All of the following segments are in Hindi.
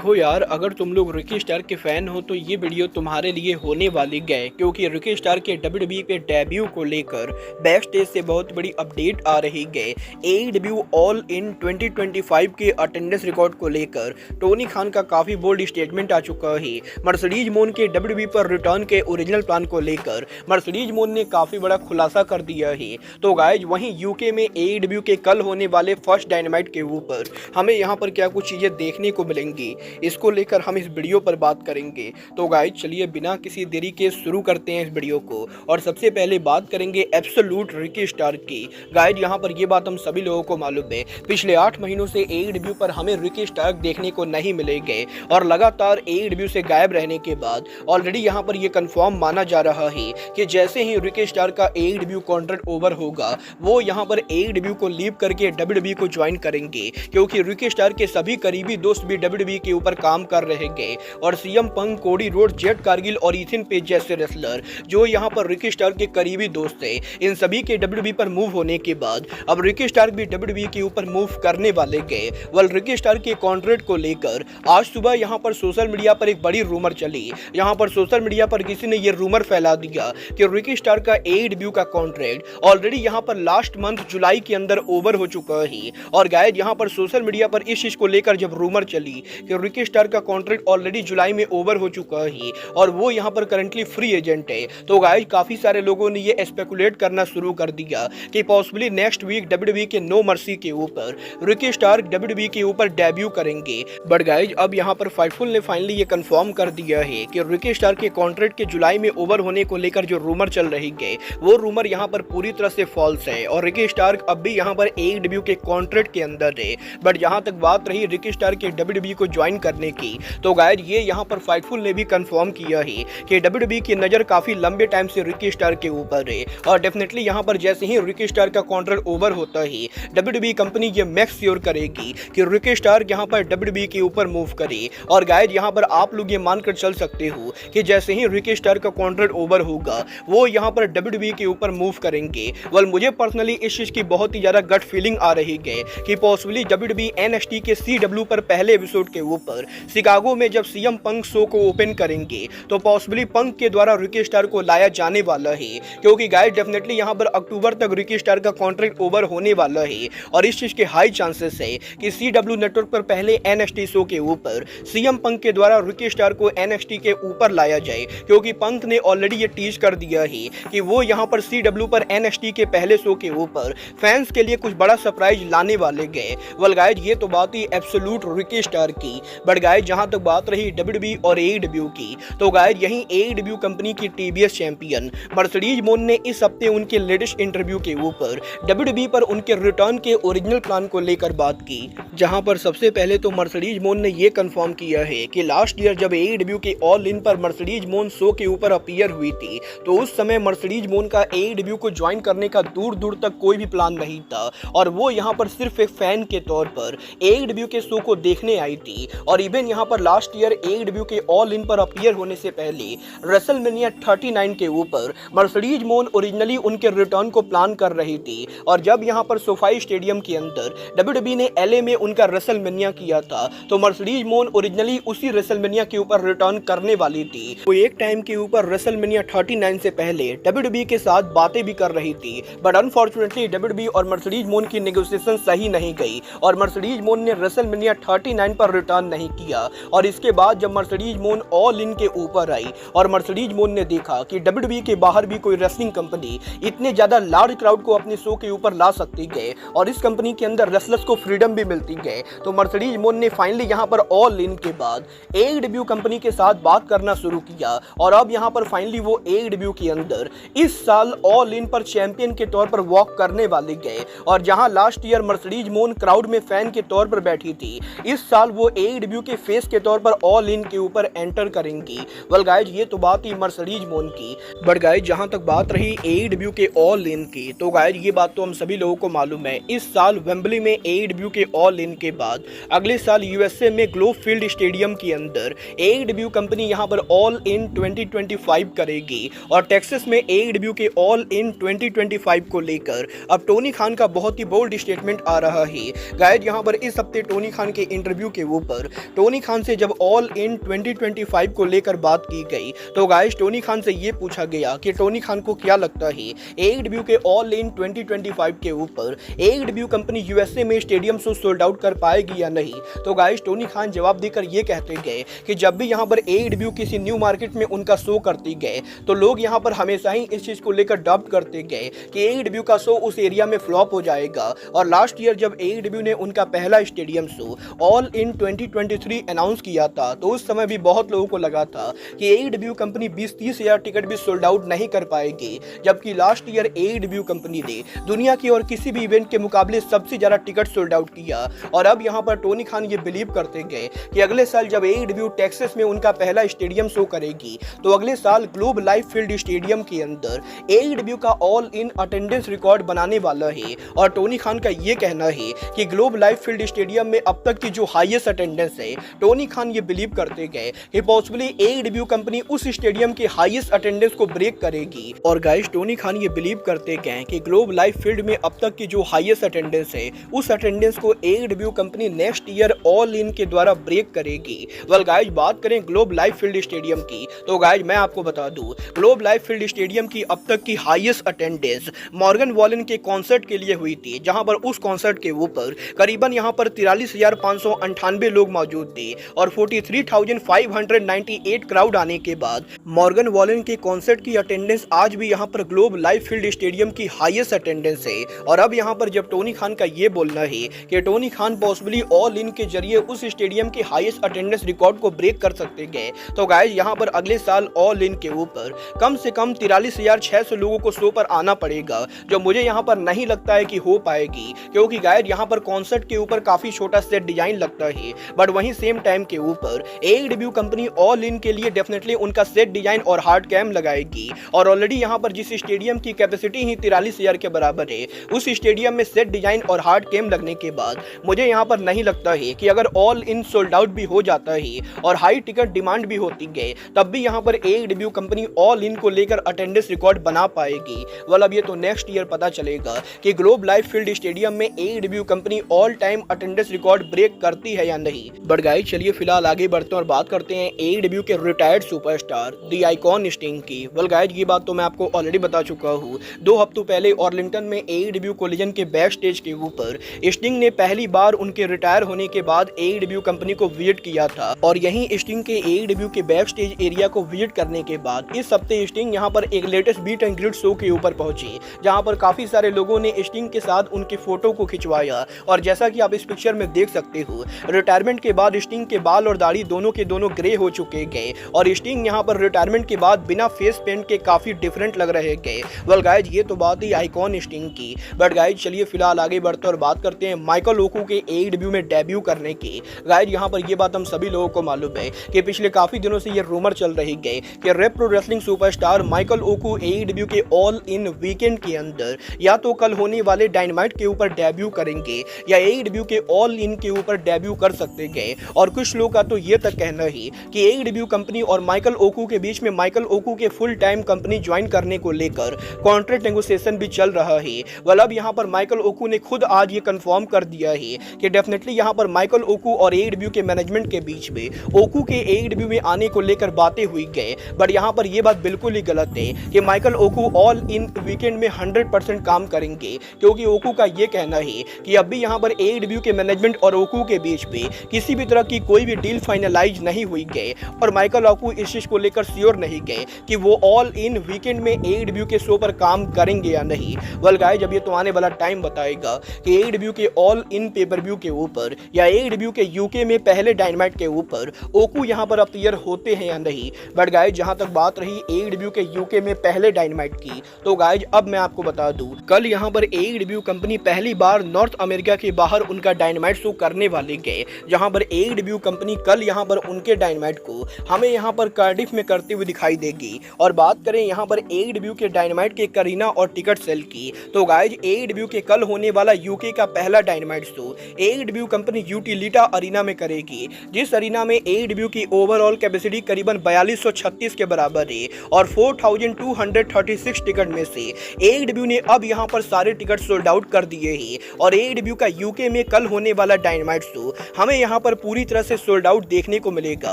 देखो यार, अगर तुम लोग रिकी स्टार के फैन हो तो ये वीडियो तुम्हारे लिए होने वाली है, क्योंकि रिकी स्टार के डब्ल्यूडब्ल्यूई पे डेब्यू को लेकर बैक स्टेज से बहुत बड़ी अपडेट आ रही है। एईडब्ल्यू ऑल इन 2025 के अटेंडेंस रिकॉर्ड को लेकर टोनी खान का काफी बोल्ड स्टेटमेंट आ चुका है। मर्सिडीज मोन के डब्ल्यूडब्ल्यूई पर रिटर्न के ओरिजिनल प्लान को लेकर मर्सिडीज मोन ने काफी बड़ा खुलासा कर दिया है। तो गाइज, वहीं यूके में एईडब्ल्यू के कल होने वाले फर्स्ट डायनामाइट के ऊपर हमें यहाँ पर क्या कुछ चीजें देखने को मिलेंगी, इसको लेकर हम इस वीडियो पर बात करेंगे। तो गाइज चलिए बिना किसी देरी के शुरू करते हैं इस वीडियो को। और सबसे पहले बात करेंगे एब्सोल्यूट रिकी स्टार की। गाइज यहाँ पर ये बात हम सभी लोगों को मालूम है, पिछले 8 महीनों से एईडब्ल्यू पर हमें रिकी स्टार देखने को नहीं मिलेंगे और लगातार एईडब्ल्यू से गायब रहने के बाद ऑलरेडी यहाँ पर यह कंफर्म माना जा रहा है कि जैसे ही रिकी स्टार का एईडब्ल्यू कॉन्ट्रैक्ट ओवर होगा वो यहाँ पर एईडब्ल्यू को लीव करके डब्ल्यूडब्ल्यूई को ज्वाइन करेंगे, क्योंकि रिकी स्टार के सभी करीबी दोस्त भी डब्ल्यूडब्ल्यूई के ऊपर काम कर रहे हैं। और सीएम पंक, कोडी रोड, जेट कारगिल और इथिन पेज जैसे रेसलर जो यहाँ पर रिकी स्टार के करीबी दोस्त थे, इन सभी के डब्ल्यूडब्ल्यूई पर मूव होने के बाद अब रिकी स्टार भी डब्ल्यूडब्ल्यूई के ऊपर मूव करने वाले गए। वल रिकी स्टार के कॉन्ट्रैक्ट को लेकर आज सुबह यहाँ पर सोशल मीडिया पर एक बड़ी रूमर चली। यहाँ पर सोशल मीडिया पर किसी ने यह रूमर फैला दिया कि रिकी स्टार का एईडब्ल्यू का कॉन्ट्रैक्ट ऑलरेडी यहाँ पर लास्ट मंथ जुलाई के अंदर ओवर हो चुका है। और गाइस, यहाँ पर सोशल मीडिया पर इस चीज को लेकर जब रूमर चली कि रिकी स्टार का कॉन्ट्रैक्ट ऑलरेडी जुलाई में ओवर हो चुका है और वो यहाँ पर करंटली फ्री एजेंट है, तो गाइस काफी सारे लोगों ने ये स्पेकुलेट करना शुरू कर दिया कि पॉसिबली नेक्स्ट वीक डब्ल्यूडब्ल्यूई के नो मर्सी के ऊपर रिकी स्टार डब्ल्यूडब्ल्यूई के ऊपर डेब्यू करेंगे। बट गाइस, अब यहाँ पर फाइटफुल ने फाइनली ये कंफर्म कर दिया है कि रिकी स्टार के कॉन्ट्रैक्ट के जुलाई में ओवर होने को लेकर जो रूमर चल रही है वो रूमर यहाँ पर पूरी तरह से फॉल्स है और रिकी स्टार अब भी यहाँ पर एईडब्ल्यू के कॉन्ट्रैक्ट के अंदर है। बट जहां तक बात रही रिकी स्टार के डब्ल्यूडब्ल्यूई को ज्वाइन करने की, तो गाइस ये यहाँ पर फाइटफुल ने भी कंफर्म किया है कि डब्ल्यूडब्ल्यूई की नजर काफी लंबे टाइम से रिकी स्टार के ऊपर है और डेफिनेटली यहाँ पर जैसे ही रिकी स्टार का कॉन्ट्रैक्ट ओवर होता है डब्ल्यूडब्ल्यूई कंपनी ये मेक श्योर करेगी कि रिकी स्टार यहाँ पर डब्ल्यूडब्ल्यूई के ऊपर मूव करे। और गाइस यहाँ पर आप लोग ये मानकर चल सकते हो कि जैसे ही रिकी स्टार का कॉन्ट्रैक्ट ओवर होगा वो यहाँ पर डब्ल्यूडब्ल्यूई के ऊपर मूव करेंगे। वेल, मुझे पर्सनली इस चीज की बहुत ही ज्यादा गट फीलिंग आ रही है कि पॉसिबली डब्ल्यूडब्ल्यूई एनएक्सटी के सीडब्ल्यू पर पहले एपिसोड के ऊपर शिकागो में जब सीएम पंक शो को ओपन करेंगे तो पॉसिबली पंक के द्वारा रिकी स्टार को लाया जाने वाला है, क्योंकि गाइस डेफिनेटली यहां पर अक्टूबर तक रिकी स्टार का कॉन्ट्रैक्ट ओवर होने वाला है और इस चीज के हाई चांसेस है कि सीडब्ल्यू नेटवर्क पर पहले एनएक्सटी शो के ऊपर सीएम पंक के द्वारा रिकी स्टार को एनएक्सटी के ऊपर लाया जाए, क्योंकि पंक ने ऑलरेडी ये टीज कर दिया है कि वो यहां पर सीडब्ल्यू पर एनएक्सटी के पहले शो के ऊपर फैंस के लिए कुछ बड़ा सरप्राइज लाने वाले गए। वेल गाइस, ये तो बात ही एब्सोल्यूट रिकी स्टार की। बट गाइस, जहां तक बात रही डब्ल्यूडब्ल्यूई और एईडब्ल्यू की, तो गाइस यहीं एईडब्ल्यू कंपनी की टीबीएस चैंपियन मर्सिडीज मोन ने इस हफ्ते उनके लेटेस्ट इंटरव्यू के ऊपर डब्ल्यूडब्ल्यूई पर उनके रिटर्न के ओरिजिनल प्लान को लेकर बात की, जहां पर सबसे पहले तो मर्सिडीज मोन ने यह कंफर्म किया है कि लास्ट ईयर जब एईडब्ल्यू के ऑल इन पर मर्सिडीज मोन शो के ऊपर अपीयर हुई थी तो उस समय मर्सिडीज मोन का एईडब्ल्यू को ज्वाइन करने का दूर दूर तक कोई भी प्लान नहीं था और वो यहाँ पर सिर्फ एक फैन के तौर पर एईडब्ल्यू के शो को देखने आई थी। और इवन यहाँ पर लास्ट ईयर एईडब्ल्यू के ऑल इन पर अपीयर होने से पहले रेसलमेनिया 39 के ऊपर मर्सिडीज मोन ओरिजिनली उनके रिटर्न को प्लान कर रही थी और जब यहाँ पर सोफाई स्टेडियम के अंदर डब्ल्यूडब्ल्यूई ने एलए में उनका रेसलमेनिया किया था तो मर्सिडीज मोन ओरिजिनली उसी रेसलमेनिया के ऊपर रिटर्न करने वाली थी। वो एक टाइम के ऊपर रेसलमेनिया 39 से पहले डब्ल्यूडब्ल्यूई के साथ बातें भी कर रही थी, बट अनफॉर्चुनेटली डब्ल्यूडब्ल्यूई और मर्सिडीज मोन की नेगोशिएशन सही नहीं गई और मर्सिडीज मोन ने रेसलमेनिया 39 पर रिटर्न नहीं किया। और इसके बाद जब मर्सिडीज मोन ऑल इन के ऊपर आई और मर्सिडीज मोन ने देखा कि डब्ल्यूडब्ल्यूई के बाहर भी कोई रेसलिंग कंपनी इतने ज्यादा लार्ज क्राउड को अपने शो के ऊपर ला सकती है और इस कंपनी के अंदर रेसलर्स को फ्रीडम भी मिलती है, तो मर्सिडीज मोन ने फाइनली यहाँ पर ऑल इन के बाद एईडब्ल्यू कंपनी के साथ बात करना शुरू किया और अब यहाँ पर फाइनली वो एईडब्ल्यू के अंदर इस साल ऑल इन पर चैंपियन के तौर पर वॉक करने वाले गए। और जहां लास्ट ईयर मर्सिडीज मोन क्राउड में फैन के तौर पर बैठी थी, इस साल वो एईडब्ल्यू के फेस के तौर पर ऑल इन के ऊपर एंटर करेंगी। वेल गाइज, ये तो बात ही मर्सिडीज मोन की। बट गाइज, जहां तक बात रही एईडब्ल्यू के ऑल इन की, तो गाइज ये बात तो हम सभी लोगों को मालूम है, इस साल वेम्बली में एईडब्ल्यू के ऑल इन के बाद अगले साल यूएसए में ग्लोब फील्ड स्टेडियम के अंदर एईडब्ल्यू कंपनी यहां पर ऑल इन 2025 करेगी और टेक्सास में एईडब्ल्यू के ऑल इन 2025 को लेकर अब टोनी खान का बहुत ही बोल्ड स्टेटमेंट आ रहा है। गाइज, यहाँ पर इस हफ्ते टोनी खान के इंटरव्यू के ऊपर टोनी खान से जब ऑल इन 2025 को लेकर बात की गई तो गाइस टोनी खान से ये पूछा गया कि टोनी खान को क्या लगता है AEW के ऑल इन 2025 के ऊपर AEW कंपनी यूएसए में स्टेडियम शो सोल्ड आउट कर पाएगी या नहीं। तो गाइस टोनी खान जवाब देकर ये कहते गए कि जब भी यहाँ पर AEW किसी न्यू मार्केट में उनका शो करती गए तो लोग यहाँ पर हमेशा ही इस चीज को लेकर डाउट करते गए कि AEW का शो उस एरिया में फ्लॉप हो जाएगा। और लास्ट ईयर जब AEW ने उनका पहला stadium show all in 2023 announce किया था तो उस समय भी बहुत लोगों को लगा था कि AEW कंपनी 20-30 हजार टिकट भी सोल्ड आउट नहीं कर पाएगी, जबकि लास्ट ईयर AEW कंपनी ने दुनिया की और किसी भी इवेंट के मुकाबले सबसे ज्यादा टिकट सोल्ड आउट किया। और अब यहाँ पर टोनी खान ये बिलीव करते गए कि अगले साल जब AEW टेक्सास में उनका पहला स्टेडियम शो करेगी तो अगले साल ग्लोब लाइफ फील्ड स्टेडियम के अंदर AEW का ऑल इन अटेंडेंस रिकॉर्ड बनाने वाला है। और टोनी खान का ये कहना है कि ग्लोब लाइफ फील्ड स्टेडियम में अब तक की जो हाईएस्ट अटेंडेंस है, टोनी खान ये बिलीव करते गए कि पॉसिबली AEW कंपनी उस स्टेडियम के हाईएस्ट अटेंडेंस को ब्रेक करेगी। और गाइस टोनी खान ये बिलीव करते गए कि ग्लोब लाइफ फील्ड में अब तक की जो हाईएस्ट अटेंडेंस है उस अटेंडेंस को AEW company next year all in के द्वारा ब्रेक करेगी। वेल गाइस बात करें ग्लोब लाइफ फील्ड स्टेडियम की तो गाइस मैं आपको बता दूं ग्लोब लाइफ फील्ड स्टेडियम की अब तक की हाईएस्ट अटेंडेंस मॉर्गन वॉलन के कॉन्सर्ट के लिए हुई थी, जहां पर उस कॉन्सर्ट के ऊपर करीबन यहां पर 43,598 लोग मौजूद थे और 43,598 क्राउड आने के बाद मॉर्गन वॉलन के कॉन्सर्ट की अटेंडेंस आज भी यहां पर ग्लोब लाइफ फील्ड स्टेडियम की हाईएस्ट अटेंडेंस है। और अब यहां पर जब टोनी खान का ये बोलना है कि Tony Khan possibly all in के जरिए उस स्टेडियम के हाईएस्ट अटेंडेंस रिकॉर्ड को ब्रेक कर सकते गए तो गाइस यहां पर अगले साल ऑल इन के ऊपर कम से कम 43,600 लोगों को शो पर आना पड़ेगा, जो मुझे यहां पर नहीं लगता है कि हो पाएगी, क्योंकि गाइस यहां पर कॉन्सर्ट के ऊपर काफी छोटा सेट डिजाइन लगता है। बट वहीं सेम टाइम के ऊपर AEW कंपनी ऑल इन के लिए डेफिनेटली उनका सेट डिजाइन और हार्ड कैम लगाएगी। और ऑलरेडी यहां पर जिस स्टेडियम की कैपेसिटी ही 43,000 के बराबर है, उस स्टेडियम में सेट डिजाइन और हार्ड कैम लगने के बाद मुझे यहां पर नहीं लगता है कि अगर ऑल इन सोल्ड आउट भी हो जाता है और हाई टिकट डिमांड भी होती गए तब भी यहां पर AEW कंपनी ऑल इन को लेकर अटेंडेंस रिकॉर्ड बना पाएगी। वेल अब ये तो नेक्स्ट ईयर पता चलेगा कि ग्लोब लाइफ फील्ड स्टेडियम में AEW company all time attendance record break करती है या नहीं। बट गाइस चलिए फिलहाल आगे बढ़ते हैं और बात करते हैं AEW के retired superstar the icon sting की। वेल गाइस ये बात तो मैं आपको ऑलरेडी बता चुका हूँ। 2 हफ्तों पहले ऑर्लिंगटन में AEW कोलिजन के बैक स्टेज के ऊपर स्टिंग ने पहली बार उनके रिटायर होने के बाद AEW कंपनी को विजिट किया था। और यहीं स्टिंग के AEW के बैक स्टेज एरिया को विजिट करने के बाद इस हफ्ते स्टिंग यहाँ पर एक latest beat and grid show के ऊपर पहुंची, जहां पर काफी सारे लोगों ने स्टिंग के साथ उनके फोटो को खिंचवाया। और जैसा कि आप इस पिक्चर में देख सकते हो, रिटायरमेंट के बाद स्टिंग के बाल और दाढ़ी दोनों के दोनों ग्रे हो चुके गए और स्टिंग यहाँ पर रिटायरमेंट के बाद बिना फेस पेंट के काफी डिफरेंट लग रहे गए। वेल गाइज ये तो बात ही आइकॉन स्टिंग की। बट गाइज चलिए फिलहाल आगे बढ़ते और बात करते हैं माइकल ओकू के AEW में डेब्यू करने की। गाइज यहाँ पर ये बात हम सभी लोगों को मालूम है कि पिछले काफी दिनों से ये रूमर चल रही गए कि रेप्रो wrestling superstar Michael Oku AEW के ऑल इन वीकेंड के अंदर या तो कल होने वाले डायनामाइट के ऊपर डेब्यू करेंगे या AEW के ऑल इन के ऊपर डेब्यू कर सकते गए। और कुछ लोगों का तो ये तक कहना है कि AEW कंपनी और माइकल ओकू के बीच में माइकल ओकू के फुल टाइम कंपनी ज्वाइन करने को लेकर कॉन्ट्रैक्ट नेगोशिएशन भी चल रहा है। वेल अब यहाँ पर माइकल ओकू ने खुद आज ये कंफर्म कर दिया है कि डेफिनेटली यहाँ पर माइकल ओकू और AEW के मैनेजमेंट के बीच में ओकू के AEW में आने को लेकर बातें हुई गए। बट यहाँ पर यह बात बिल्कुल ही गलत है कि माइकल ओकू ऑल इन वीकेंड में 100% काम करेंगे, क्योंकि ओकू का ये कहना है कि अब भी यहाँ पर AEW के मैनेजमेंट और ओकू के बीच में किसी भी तरह की कोई भी डील फाइनलाइज नहीं हुई गए और माइकल ओकू इस चीज को लेकर श्योर नहीं गए कि वो ऑल इन वीकेंड में AEW के शो पर काम करेंगे या नहीं। वेल गाइस जब ये तो आने वाला टाइम बताएगा कि AEW के ऑल इन पेपर व्यू के ऊपर या AEW के यूके में पहले डायनामाइट के ऊपर ओकू यहाँ पर अपीयर होते हैं या नहीं। बट गाइस जहां तक बात रही AEW के यूके में पहले डायनामाइट की, तो गाइस अब मैं आपको बता दूं कल यहाँ पर AEW कंपनी पहली बार नॉर्थ अमेरिका के बाहर उनका डायनामाइट शो करने वाले गए, जहां पर AEW कंपनी कल यहाँ पर उनके डायनामाइट को हमें यहाँ पर कार्डिफ में करते हुए दिखाई देगी। और बात करें यहाँ पर AEW के डायनामाइट के करीना और टिकट सेल की, तो गाइस AEW के कल होने वाला यूके का पहला dynamite show AEW company Utilita arena में करेगी, जिस अरीना में AEW की ओवरऑल कैपेसिटी करीबन 4236 के बराबर है और 4236 टिकट में से AEW ने अब यहां पर सारे टिकट सोल्ड आउट कर दिए हैं। और AEW का यूके में कल होने वाला डायनामाइट शो हमें यहां पर पूरी तरह से सोल्ड आउट देखने को मिलेगा,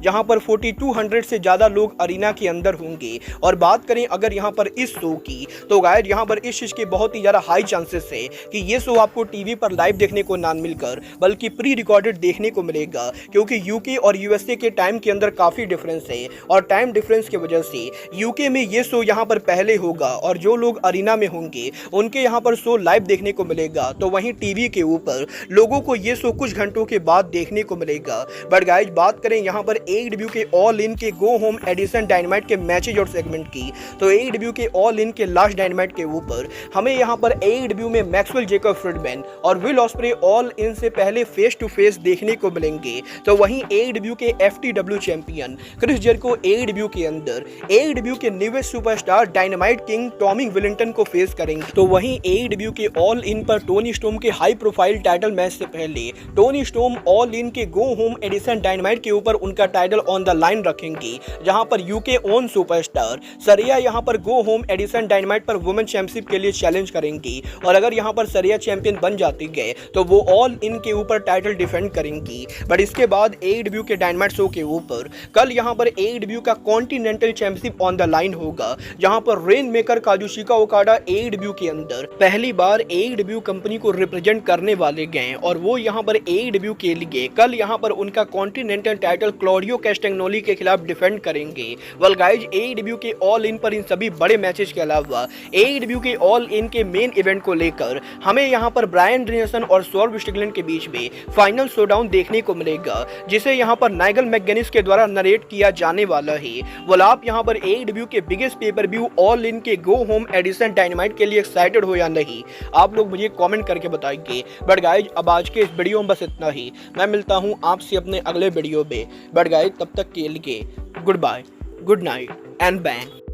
जहां पर 4200 से ज्यादा लोग अरीना के अंदर होंगे। और बात करें अगर यहां पर इस शो की, तो गाइस यहां पर इस चीज के बहुत ही ज्यादा हाई चांसेस है कि ये शो आपको टीवी पर लाइव देखने को ना मिलकर बल्कि प्री रिकॉर्डेड देखने को मिलेगा, क्योंकि यूके और यूएसए के टाइम के अंदर काफी डिफरेंस है और टाइम डिफरेंस की वजह से यूके में ये शो यहां पर पहले होगा और जो लोग अरीना में होंगे उनके यहां पर शो लाइव देखने को मिलेगा, तो वहीं टीवी के ऊपर लोगों को ये शो कुछ घंटों के बाद देखने को मिलेगा। बट गाइज बात करें यहां पर AEW के ऑल इन के गो होम एडिशन डायनामाइट के मैचेज और सेगमेंट की, तो AEW के ऑल इन के लास्ट डायनामाइट के ऊपर हमें यहां पर AEW में मैक्सवेल जेकब फ्रीडमैन और विल ऑस्प्रे ऑल इन से पहले फेस टू फेस देखने को मिलेंगे। तो वहीं AEW के FTW champion Chris Jericho AEW के अंदर AEW के newest superstar Dynamite king Tommy Willington को फेस करेंगे। तो वहीं AEW के ऑल इन पर टोनी स्टोम के हाई प्रोफाइल टाइटल मैच से पहले टोनी स्टोम ऑल इन के गो होम एडिशन डायनामाइट के ऊपर उनका टाइटल ऑन द लाइन रखेंगे, जहां पर यूके ओन सुपरस्टार सरिया यहां पर गो होम एडिशन डायनामाइट पर वुमेन चैंपियनशिप के लिए चैलेंज करेंगी। और अगर यहां पर सरिया चैंपियन बन जाती है तो वो ऑल इन के ऊपर टाइटल डिफेंड करेंगी। बट इसके बाद AEW के डायनामाइट शो के ऊपर कल यहां पर AEW का continental championship on the line होगा, जहां पर रेन मेकर काजुशिका ओकाडा AEW के अंदर पहली बार AEW कंपनी को रिप्रेजेंट करने वाले गए और वो यहां पर AEW के लिए कल यहां पर उनका कॉन्टिनेंटल टाइटल क्लॉडियो कैस्टेग्नोली के खिलाफ डिफेंड करेंगे। वेल गाइज AEW के ऑल इन पर इन सभी बड़े मैचेस के अलावा AEW के ऑल इन के मेन इवेंट को लेकर हमें यहां पर ब्रायन डेनियल्सन और सॉल्व स्टिगलैंड के बीच में फाइनल शोडाउन देखने को मिलेगा, जिसे यहां पर नाइगल मैकगेनिस के द्वारा नरेट किया जाने वाला है। वेल आप यहां पर AEW के biggest pay per view all in के गो होम एडिशन डायनामाइट के लिए एक्साइटेड हो या नहीं, आप लोग मुझे कमेंट करके बताइए। बट गाइज अब आज के इस वीडियो में बस इतना ही, मैं मिलता हूं आपसे अपने अगले वीडियो में। बट गाइज तब तक के लिए goodbye, good night and bang.